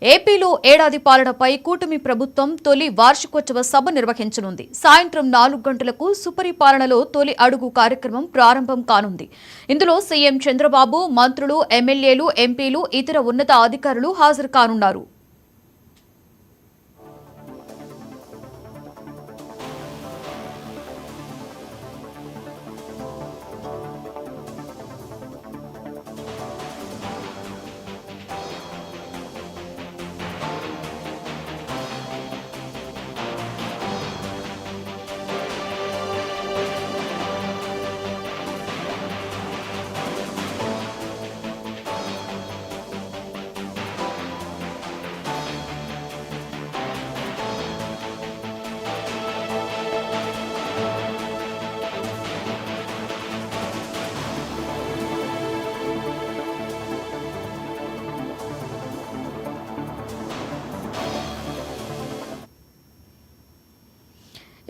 ఏపీలో ఏడాది పాలనపై కూటమి ప్రభుత్వం తొలి వార్షికోత్సవ సభ నిర్వహించనుంది. సాయంత్రం 4 గంటలకు సుపరిపాలనలో తొలి అడుగు కార్యక్రమం ప్రారంభం కానుంది. ఇందులో సీఎం చంద్రబాబు, మంత్రులు, ఎమ్మెల్యేలు, ఎంపీలు, ఇతర ఉన్నత అధికారులు హాజరు కానున్నారు.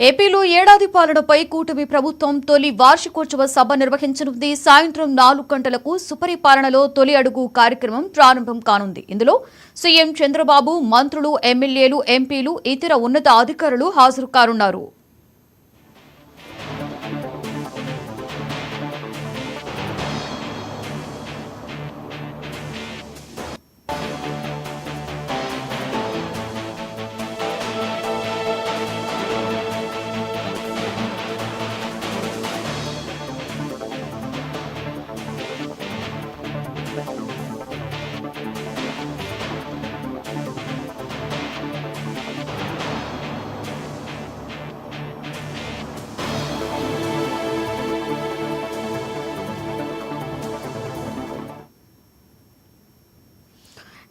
ఏపీలో ఏడాది పాలనపై కూటమి ప్రభుత్వం తొలి వార్షికోత్సవ సభ నిర్వహించనుంది. సాయంత్రం 4 గంటలకు సుపరిపాలనలో తొలి అడుగు కార్యక్రమం ప్రారంభం కానుంది. ఇందులో సీఎం చంద్రబాబు, మంత్రులు, ఎమ్మెల్యేలు, ఎంపీలు, ఇతర ఉన్నత అధికారులు హాజరు కానున్నారు.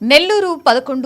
నెల్లూరు 11